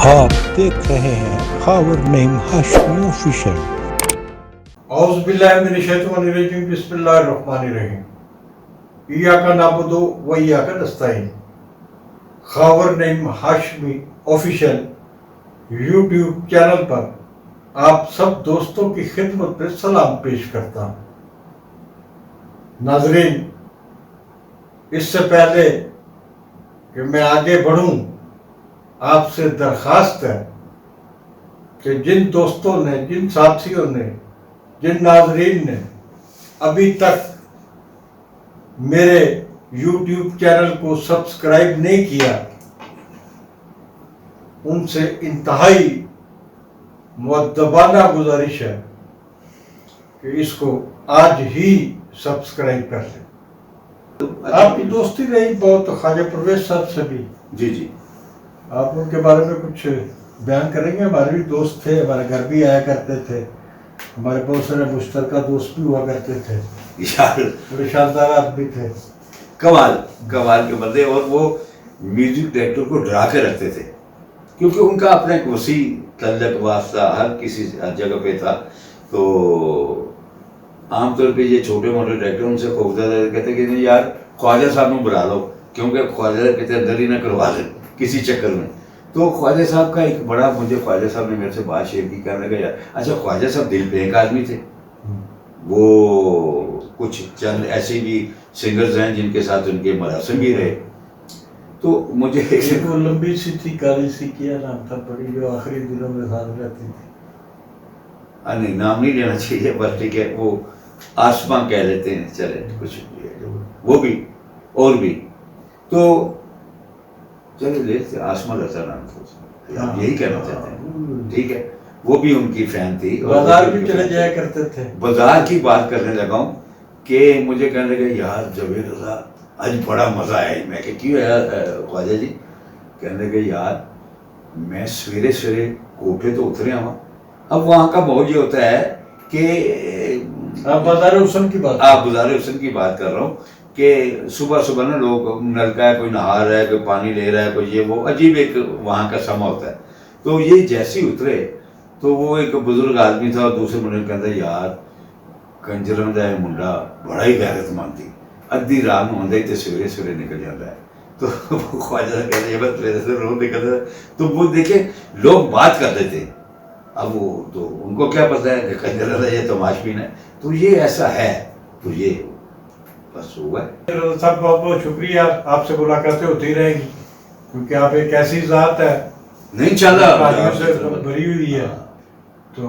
आप देख रहे हैं खबर नेम हाशमी ऑफिशियल। औज़ु बिल्लाहि मिनश्शैतानिर्रजीम बिस्मिल्लाहिर्रहमानिर्रहीम। इय्याका नअबुदु व इय्याका नस्तईन। खबर name Hashmi official YouTube channel पर आप सब दोस्तों की खिदमत में सलाम पेश करता हूँ। नाज़रीन, इससे पहले कि मैं आगे बढ़ूं, आपसे दरख्वास्त है कि जिन दोस्तों ने, जिन साथियों ने, जिन नाज़रीन ने अभी तक मेरे YouTube चैनल को सब्सक्राइब नहीं किया, उनसे इंतहाई मुअद्दबाना गुजारिश है कि इसको आज ही सब्सक्राइब कर लें। आपकी दोस्ती रही बहुत ख्वाजा परवेज साहब से भी। जी जी, आप उनके बारे में कुछ बयान करेंगे? हमारे भी दोस्त थे, हमारे घर भी आया करते थे, हमारे बहुत सारे मुश्तरका दोस्त भी हुआ करते थे, यार बड़े शानदार आदमी थे। कमाल कमाल के बंदे। और वो म्यूजिक डायरेक्टर को डरा के रखते थे, क्योंकि उनका अपना एक वसी तल्लक वास्ता हर किसी जगह पे था। तो आमतौर पे ये छोटे मोटे डायरेक्टर उनसे खौफजदा कहते कि नहीं यार, ख्वाजा साहब में बुला लो, क्योंकि ख्वाजा कहते अंदर ही ना करवा दें किसी चक्कर में। तो ख्वाजा साहब का एक बड़ा, मुझे ख्वाजा साहब ने मेरे से बात शेयर की, कहने लगा यार अच्छा, ख्वाजा साहब दिल पे एक आदमी थे। वो कुछ चंद ऐसे भी सिंगर्स हैं जिनके साथ उनके मरासम भी रहे। तो मुझे एक वो लंबी सी थी, काली सी, क्या नाम था, बड़ी, जो आखिरी दिनों में साथ रहती थी। नहीं, नाम नहीं लेना चाहिए, बस ठीक है, वो आसमां कह लेते हैं, चले कुछ भी है, वो भी और भी। तो चलो लेते आसमां रचा नाम था, आप यही कहना चाहते हैं, ठीक है। वो भी उनकी फैन थी। बाजार भी चले जाया करते थे। बाजार की बात करने लगा हूँ कि मुझे कहने लगे यार जवेद रजा आज बड़ा मजा आया। मैं कि क्यों यार ख्वाजा जी? कहने लगे यार मैं सवेरे सवेरे कोठे तो उतरे हूँ। अब वहाँ का माहौल ये होता है कि आप बाजार हुसन की बात, आप बाजार हुसन की बात कर रहा हूँ कि सुबह सुबह ना लोग नलका है, कोई नहा रहा है, कोई पानी ले रहा है, कोई ये वो, अजीब एक वहाँ का समा होता है। तो ये जैसे ही उतरे तो वो एक बुजुर्ग आदमी था और दूसरे मुंडे कहता यार कंजरम का मुंडा बड़ा ही गैरतमंद थी, अद्धी रात में होंगे तो सवेरे सवेरे निकल जाता है। तो वो ख्वाजा कहते ये बस सवेरे से रोज निकलता है। तो वो देखे लोग बात करते थे, अब वो तो उनको क्या पता है कि कंजर ये तमाशबीन है। तो ये ऐसा है, तो ये बस हुआ है। सब बहुत बहुत शुक्रिया, आपसे मुलाकातें होती रहेंगी, क्योंकि आप एक ऐसी ज़ात है नहीं चला से भरी हुई है। तो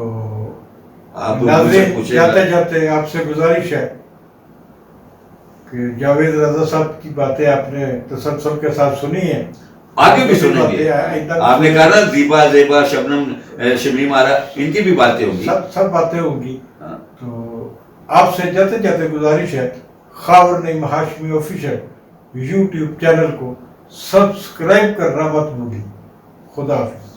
आप नाज़रीन, जाते जाते आपसे गुजारिश है कि जावेद रजा साहब की बातें आपने तसल्सल के साथ सुनी है, आगे भी सुनेंगे। आपने कहा ना दीपा जेबा शबनम शबनीम आरा, इनकी भी बातें होंगी, सब बातें होंगी। तो आपसे जाते जाते गुजारिश है, खबर name Hashmi official YouTube channel को सब्सक्राइब करना मत भूलिए। खुदा हाफिज़।